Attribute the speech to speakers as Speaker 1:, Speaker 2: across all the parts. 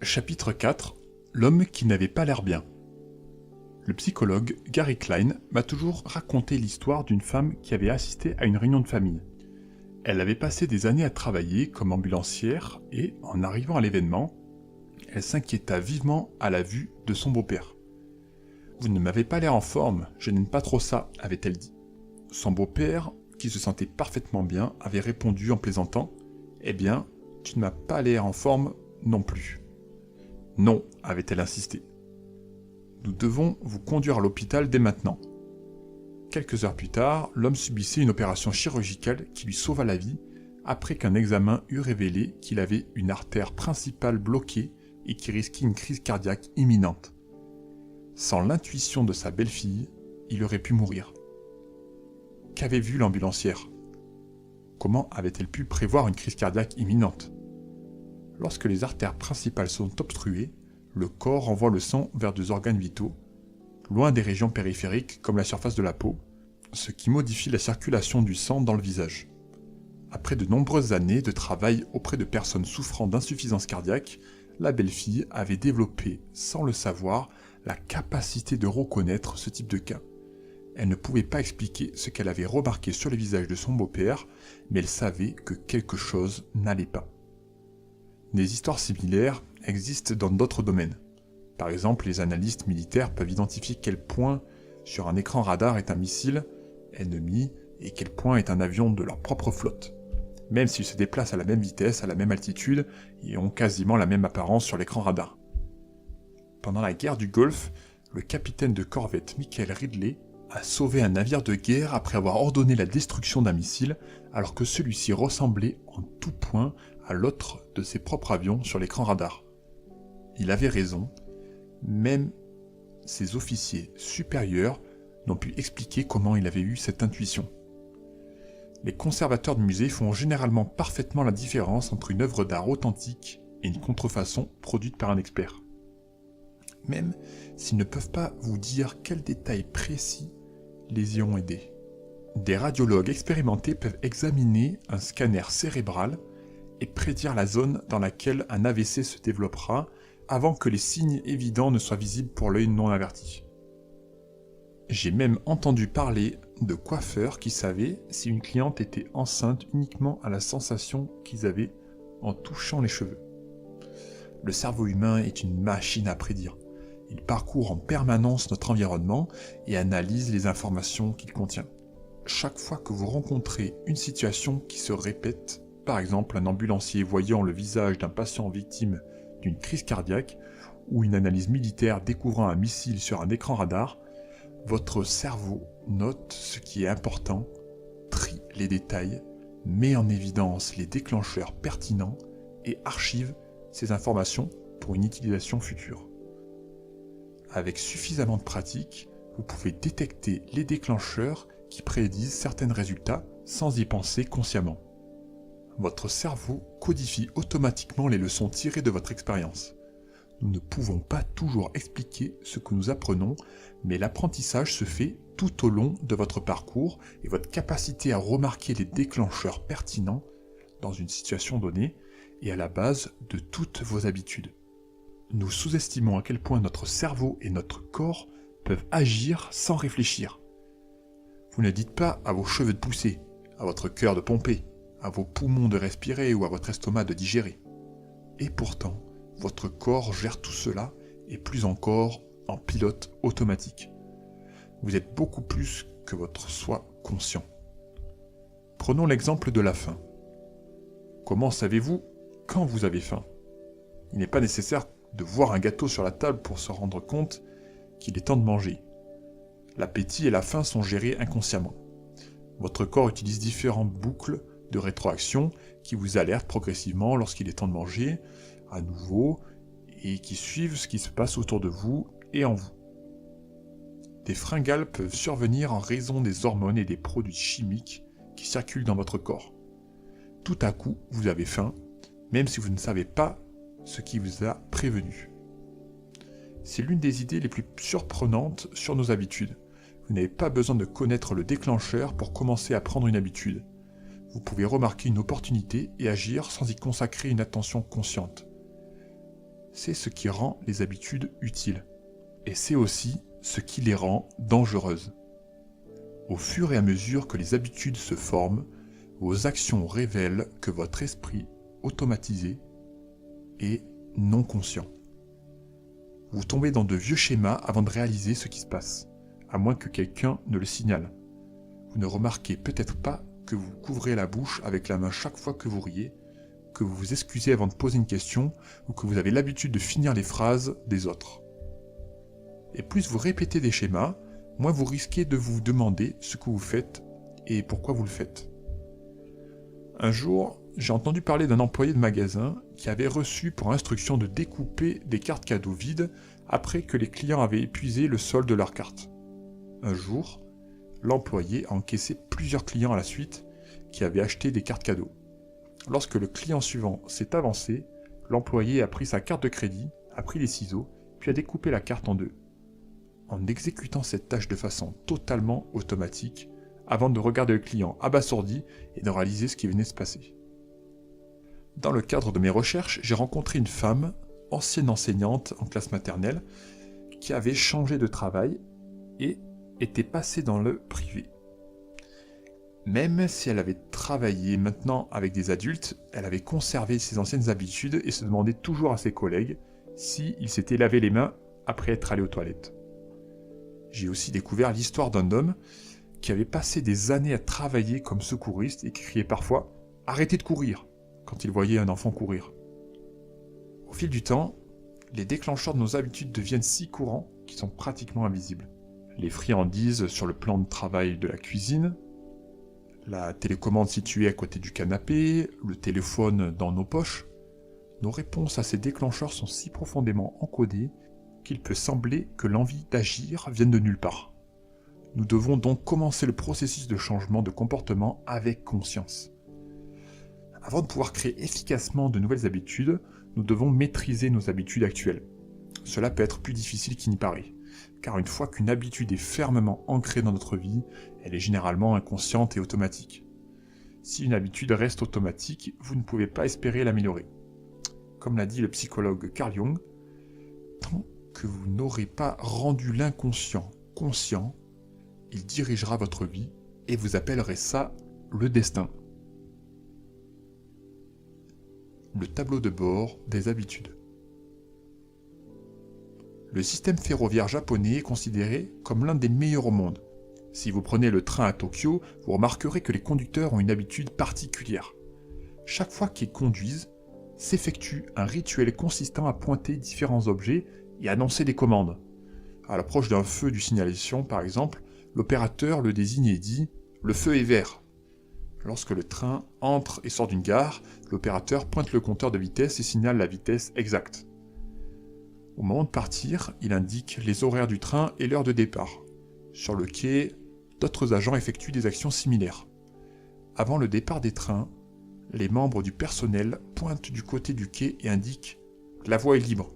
Speaker 1: Chapitre 4. L'homme qui n'avait pas l'air bien. Le psychologue Gary Klein m'a toujours raconté l'histoire d'une femme qui avait assisté à une réunion de famille. Elle avait passé des années à travailler comme ambulancière et, en arrivant à l'événement, elle s'inquiéta vivement à la vue de son beau-père. « Vous ne m'avez pas l'air en forme, je n'aime pas trop ça », avait-elle dit. Son beau-père, qui se sentait parfaitement bien, avait répondu en plaisantant « Eh bien, tu ne m'as pas l'air en forme non plus. » « Non », avait-elle insisté. « Nous devons vous conduire à l'hôpital dès maintenant. » Quelques heures plus tard, l'homme subissait une opération chirurgicale qui lui sauva la vie après qu'un examen eut révélé qu'il avait une artère principale bloquée et qui risquait une crise cardiaque imminente. Sans l'intuition de sa belle-fille, il aurait pu mourir. Qu'avait vu l'ambulancière? Comment avait-elle pu prévoir une crise cardiaque imminente? Lorsque les artères principales sont obstruées, le corps envoie le sang vers des organes vitaux, loin des régions périphériques comme la surface de la peau, ce qui modifie la circulation du sang dans le visage. Après de nombreuses années de travail auprès de personnes souffrant d'insuffisance cardiaque, la belle-fille avait développé, sans le savoir, la capacité de reconnaître ce type de cas. Elle ne pouvait pas expliquer ce qu'elle avait remarqué sur le visage de son beau-père, mais elle savait que quelque chose n'allait pas. Des histoires similaires existent dans d'autres domaines. Par exemple, les analystes militaires peuvent identifier quel point sur un écran radar est un missile ennemi et quel point est un avion de leur propre flotte, même s'ils se déplacent à la même vitesse, à la même altitude et ont quasiment la même apparence sur l'écran radar. Pendant la guerre du Golfe, le capitaine de corvette Michael Ridley a sauvé un navire de guerre après avoir ordonné la destruction d'un missile alors que celui-ci ressemblait en tout point à l'autre de ses propres avions sur l'écran radar. Il avait raison, même ses officiers supérieurs n'ont pu expliquer comment il avait eu cette intuition. Les conservateurs de musées font généralement parfaitement la différence entre une œuvre d'art authentique et une contrefaçon produite par un expert. Même s'ils ne peuvent pas vous dire quels détails précis les y ont aidés. Des radiologues expérimentés peuvent examiner un scanner cérébral et prédire la zone dans laquelle un AVC se développera avant que les signes évidents ne soient visibles pour l'œil non averti. J'ai même entendu parler de coiffeurs qui savaient si une cliente était enceinte uniquement à la sensation qu'ils avaient en touchant les cheveux. Le cerveau humain est une machine à prédire. Il parcourt en permanence notre environnement et analyse les informations qu'il contient. Chaque fois que vous rencontrez une situation qui se répète, par exemple un ambulancier voyant le visage d'un patient victime d'une crise cardiaque ou une analyse militaire découvrant un missile sur un écran radar, votre cerveau note ce qui est important, trie les détails, met en évidence les déclencheurs pertinents et archive ces informations pour une utilisation future. Avec suffisamment de pratique, vous pouvez détecter les déclencheurs qui prédisent certains résultats sans y penser consciemment. Votre cerveau codifie automatiquement les leçons tirées de votre expérience. Nous ne pouvons pas toujours expliquer ce que nous apprenons, mais l'apprentissage se fait tout au long de votre parcours et votre capacité à remarquer les déclencheurs pertinents dans une situation donnée est à la base de toutes vos habitudes. Nous sous-estimons à quel point notre cerveau et notre corps peuvent agir sans réfléchir. Vous ne dites pas à vos cheveux de pousser, à votre cœur de pomper, à vos poumons de respirer ou à votre estomac de digérer. Et pourtant, votre corps gère tout cela et plus encore en pilote automatique. Vous êtes beaucoup plus que votre soi conscient. Prenons l'exemple de la faim. Comment savez-vous quand vous avez faim? Il n'est pas nécessaire de voir un gâteau sur la table pour se rendre compte qu'il est temps de manger. L'appétit et la faim sont gérés inconsciemment. Votre corps utilise différentes boucles de rétroaction qui vous alertent progressivement lorsqu'il est temps de manger, à nouveau, et qui suivent ce qui se passe autour de vous et en vous. Des fringales peuvent survenir en raison des hormones et des produits chimiques qui circulent dans votre corps. Tout à coup, vous avez faim, même si vous ne savez pas ce qui vous a prévenu. C'est l'une des idées les plus surprenantes sur nos habitudes. Vous n'avez pas besoin de connaître le déclencheur pour commencer à prendre une habitude. Vous pouvez remarquer une opportunité et agir sans y consacrer une attention consciente. c'est ce qui rend les habitudes utiles. Et c'est aussi ce qui les rend dangereuses. Au fur et à mesure que les habitudes se forment, vos actions révèlent que votre esprit automatisé est non conscient. Vous tombez dans de vieux schémas avant de réaliser ce qui se passe, à moins que quelqu'un ne le signale. Vous ne remarquez peut-être pas que vous couvrez la bouche avec la main chaque fois que vous riez, que vous vous excusez avant de poser une question ou que vous avez l'habitude de finir les phrases des autres. Et plus vous répétez des schémas, moins vous risquez de vous demander ce que vous faites et pourquoi vous le faites. Un jour, j'ai entendu parler d'un employé de magasin qui avait reçu pour instruction de découper des cartes cadeaux vides après que les clients avaient épuisé le solde de leurs cartes. Un jour, l'employé a encaissé plusieurs clients à la suite qui avaient acheté des cartes cadeaux. Lorsque le client suivant s'est avancé, l'employé a pris sa carte de crédit, a pris les ciseaux, puis a découpé la carte en deux. En exécutant cette tâche de façon totalement automatique, avant de regarder le client abasourdi et de réaliser ce qui venait de se passer. Dans le cadre de mes recherches, j'ai rencontré une femme, ancienne enseignante en classe maternelle, qui avait changé de travail et était passée dans le privé. Même si elle avait travaillé maintenant avec des adultes, elle avait conservé ses anciennes habitudes et se demandait toujours à ses collègues s'ils s'étaient lavé les mains après être allés aux toilettes. J'ai aussi découvert l'histoire d'un homme qui avait passé des années à travailler comme secouriste et qui criait parfois « Arrêtez de courir !» quand il voyait un enfant courir. Au fil du temps, les déclencheurs de nos habitudes deviennent si courants qu'ils sont pratiquement invisibles. Les friandises sur le plan de travail de la cuisine, la télécommande située à côté du canapé, le téléphone dans nos poches, nos réponses à ces déclencheurs sont si profondément encodées qu'il peut sembler que l'envie d'agir vienne de nulle part. Nous devons donc commencer le processus de changement de comportement avec conscience. Avant de pouvoir créer efficacement de nouvelles habitudes, nous devons maîtriser nos habitudes actuelles. Cela peut être plus difficile qu'il n'y paraît, car une fois qu'une habitude est fermement ancrée dans notre vie, elle est généralement inconsciente et automatique. Si une habitude reste automatique, vous ne pouvez pas espérer l'améliorer. Comme l'a dit le psychologue Carl Jung, tant que vous n'aurez pas rendu l'inconscient conscient, il dirigera votre vie et vous appellerez ça le destin. Le tableau de bord des habitudes. Le système ferroviaire japonais est considéré comme l'un des meilleurs au monde. Si vous prenez le train à Tokyo, vous remarquerez que les conducteurs ont une habitude particulière. Chaque fois qu'ils conduisent, s'effectue un rituel consistant à pointer différents objets et annoncer des commandes. À l'approche d'un feu du signalisation, par exemple, l'opérateur le désigne et dit « Le feu est vert ». Lorsque le train entre et sort d'une gare, l'opérateur pointe le compteur de vitesse et signale la vitesse exacte. Au moment de partir, il indique les horaires du train et l'heure de départ. Sur le quai, d'autres agents effectuent des actions similaires. Avant le départ des trains, les membres du personnel pointent du côté du quai et indiquent « La voie est libre ».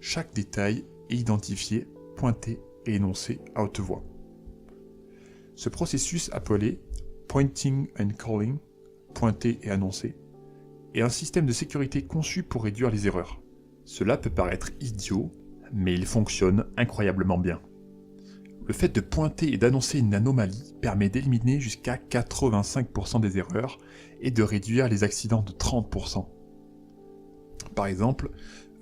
Speaker 1: Chaque détail est identifié, pointé et énoncé à haute voix. Ce processus appelé Pointing and Calling, pointer et annoncer, est un système de sécurité conçu pour réduire les erreurs. Cela peut paraître idiot, mais il fonctionne incroyablement bien. Le fait de pointer et d'annoncer une anomalie permet d'éliminer jusqu'à 85% des erreurs et de réduire les accidents de 30%. Par exemple,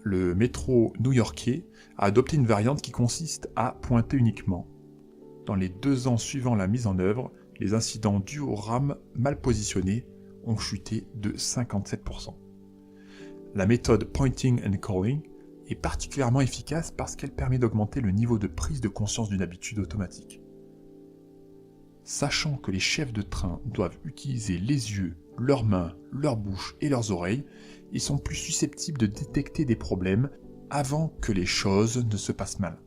Speaker 1: le métro new-yorkais a adopté une variante qui consiste à pointer uniquement. Dans les 2 ans suivant la mise en œuvre, les incidents dus aux rames mal positionnées ont chuté de 57%. La méthode Pointing and Calling est particulièrement efficace parce qu'elle permet d'augmenter le niveau de prise de conscience d'une habitude automatique. Sachant que les chefs de train doivent utiliser les yeux, leurs mains, leur bouche et leurs oreilles, ils sont plus susceptibles de détecter des problèmes avant que les choses ne se passent mal.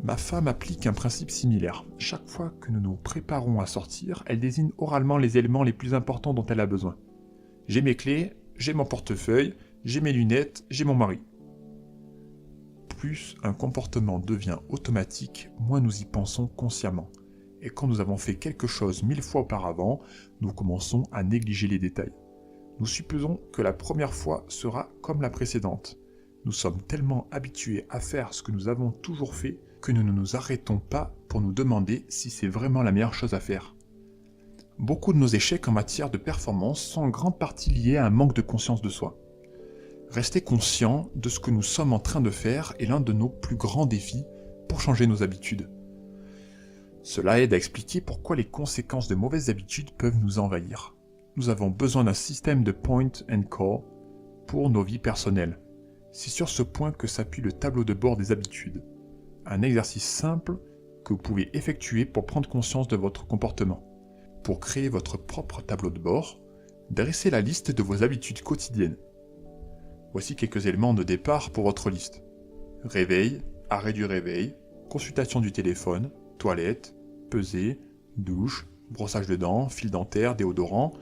Speaker 1: Ma femme applique un principe similaire. Chaque fois que nous nous préparons à sortir, elle désigne oralement les éléments les plus importants dont elle a besoin. J'ai mes clés, j'ai mon portefeuille, j'ai mes lunettes, j'ai mon mari. Plus un comportement devient automatique, moins nous y pensons consciemment. Et quand nous avons fait quelque chose 1000 fois auparavant, nous commençons à négliger les détails. Nous supposons que la première fois sera comme la précédente. Nous sommes tellement habitués à faire ce que nous avons toujours fait que nous ne nous arrêtons pas pour nous demander si c'est vraiment la meilleure chose à faire. Beaucoup de nos échecs en matière de performance sont en grande partie liés à un manque de conscience de soi. Rester conscient de ce que nous sommes en train de faire est l'un de nos plus grands défis pour changer nos habitudes. Cela aide à expliquer pourquoi les conséquences de mauvaises habitudes peuvent nous envahir. Nous avons besoin d'un système de point and call pour nos vies personnelles. C'est sur ce point que s'appuie le tableau de bord des habitudes. Un exercice simple que vous pouvez effectuer pour prendre conscience de votre comportement. Pour créer votre propre tableau de bord, dressez la liste de vos habitudes quotidiennes. Voici quelques éléments de départ pour votre liste. Réveil, arrêt du réveil, consultation du téléphone, toilette, pesée, douche, brossage de dents, fil dentaire, déodorant,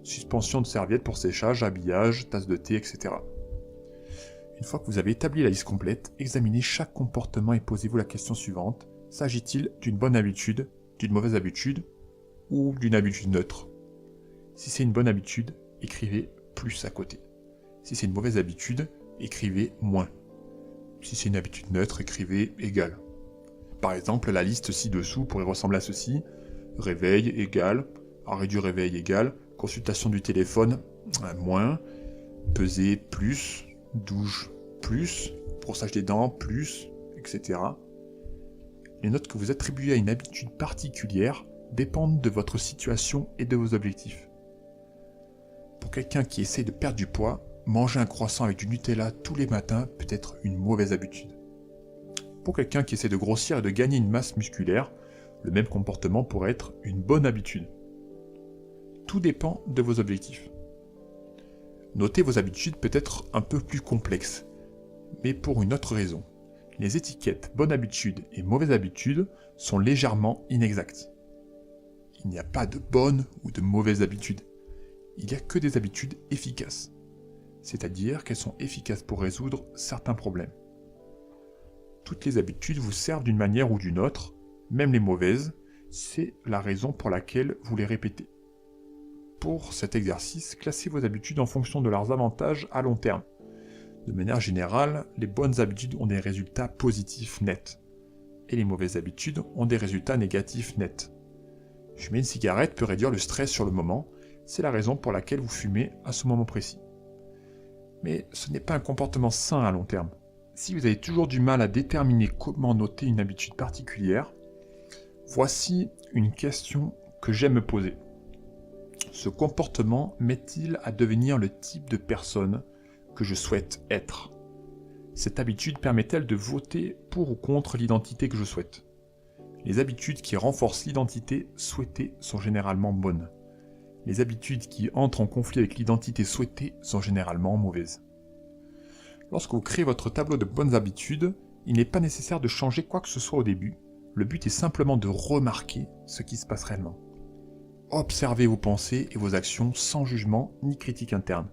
Speaker 1: suspension de serviettes pour séchage, habillage, tasse de thé, etc. Une fois que vous avez établi la liste complète, examinez chaque comportement et posez-vous la question suivante. S'agit-il d'une bonne habitude, d'une mauvaise habitude ou d'une habitude neutre? Si c'est une bonne habitude, écrivez plus à côté. Si c'est une mauvaise habitude, écrivez moins. Si c'est une habitude neutre, écrivez égal. Par exemple, la liste ci-dessous pourrait ressembler à ceci. Réveil égal, arrêt du réveil égal, consultation du téléphone moins, pesée plus, douche plus, brossage des dents plus, etc. Les notes que vous attribuez à une habitude particulière dépendent de votre situation et de vos objectifs. Pour quelqu'un qui essaie de perdre du poids, manger un croissant avec du Nutella tous les matins peut être une mauvaise habitude. Pour quelqu'un qui essaie de grossir et de gagner une masse musculaire, le même comportement pourrait être une bonne habitude. Tout dépend de vos objectifs. Noter vos habitudes peut être un peu plus complexe, mais pour une autre raison. Les étiquettes bonne habitude et mauvaise habitude sont légèrement inexactes. Il n'y a pas de bonne ou de mauvaise habitude. Il n'y a que des habitudes efficaces. C'est-à-dire qu'elles sont efficaces pour résoudre certains problèmes. Toutes les habitudes vous servent d'une manière ou d'une autre, même les mauvaises, c'est la raison pour laquelle vous les répétez. Pour cet exercice, classez vos habitudes en fonction de leurs avantages à long terme. De manière générale, les bonnes habitudes ont des résultats positifs nets, et les mauvaises habitudes ont des résultats négatifs nets. Fumer une cigarette peut réduire le stress sur le moment, c'est la raison pour laquelle vous fumez à ce moment précis. Mais ce n'est pas un comportement sain à long terme. Si vous avez toujours du mal à déterminer comment noter une habitude particulière, voici une question que j'aime me poser. Ce comportement m'aide-t-il à devenir le type de personne que je souhaite être? Cette habitude permet-elle de voter pour ou contre l'identité que je souhaite? Les habitudes qui renforcent l'identité souhaitée sont généralement bonnes. Les habitudes qui entrent en conflit avec l'identité souhaitée sont généralement mauvaises. Lorsque vous créez votre tableau de bonnes habitudes, il n'est pas nécessaire de changer quoi que ce soit au début. Le but est simplement de remarquer ce qui se passe réellement. Observez vos pensées et vos actions sans jugement ni critique interne.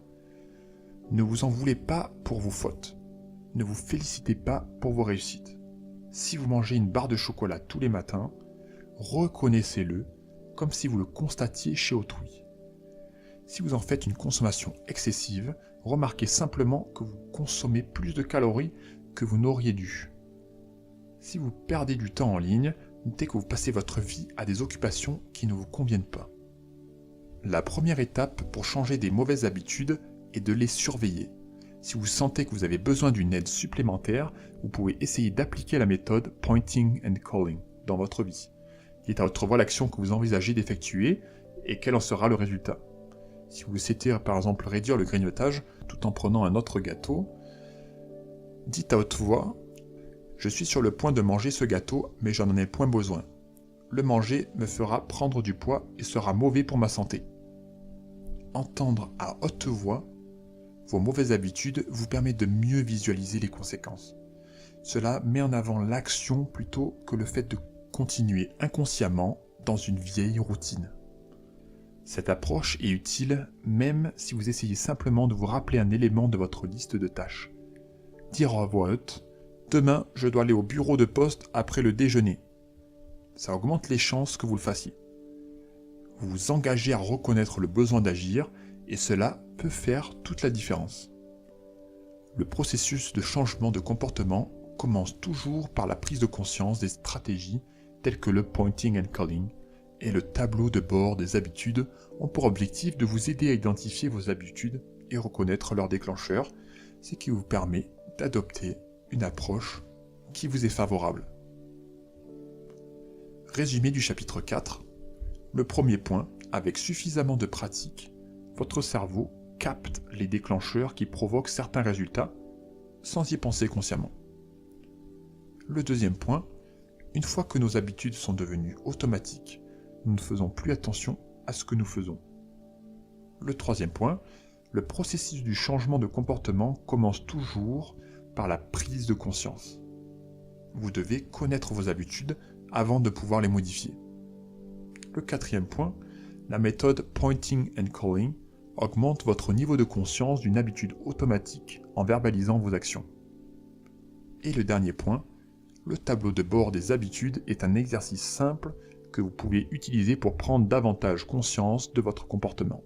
Speaker 1: Ne vous en voulez pas pour vos fautes. Ne vous félicitez pas pour vos réussites. Si vous mangez une barre de chocolat tous les matins, reconnaissez-le comme si vous le constatiez chez autrui. Si vous en faites une consommation excessive, remarquez simplement que vous consommez plus de calories que vous n'auriez dû. Si vous perdez du temps en ligne, notez que vous passez votre vie à des occupations qui ne vous conviennent pas. La première étape pour changer des mauvaises habitudes est de les surveiller. Si vous sentez que vous avez besoin d'une aide supplémentaire, vous pouvez essayer d'appliquer la méthode Pointing and Calling dans votre vie. Dites à votre voix l'action que vous envisagez d'effectuer et quel en sera le résultat. Si vous souhaitez par exemple réduire le grignotage tout en prenant un autre gâteau, dites à haute voix « Je suis sur le point de manger ce gâteau, mais j'en ai point besoin. Le manger me fera prendre du poids et sera mauvais pour ma santé. » Entendre à haute voix vos mauvaises habitudes vous permet de mieux visualiser les conséquences. Cela met en avant l'action plutôt que le fait de continuer inconsciemment dans une vieille routine. Cette approche est utile même si vous essayez simplement de vous rappeler un élément de votre liste de tâches. Dire à voix haute « Demain, je dois aller au bureau de poste après le déjeuner ». Ça augmente les chances que vous le fassiez. Vous vous engagez à reconnaître le besoin d'agir Et cela peut faire toute la différence. Le processus de changement de comportement commence toujours par la prise de conscience des stratégies telles que le pointing and calling et le tableau de bord des habitudes ont pour objectif de vous aider à identifier vos habitudes et reconnaître leurs déclencheurs, ce qui vous permet d'adopter une approche qui vous est favorable. Résumé du chapitre 4. Le premier point, avec suffisamment de pratique, votre cerveau capte les déclencheurs qui provoquent certains résultats sans y penser consciemment. Le deuxième point, une fois que nos habitudes sont devenues automatiques, nous ne faisons plus attention à ce que nous faisons. Le troisième point, le processus du changement de comportement commence toujours par la prise de conscience. Vous devez connaître vos habitudes avant de pouvoir les modifier. Le quatrième point, la méthode Pointing and Calling augmente votre niveau de conscience d'une habitude automatique en verbalisant vos actions. Et le dernier point, le tableau de bord des habitudes est un exercice simple que vous pouvez utiliser pour prendre davantage conscience de votre comportement.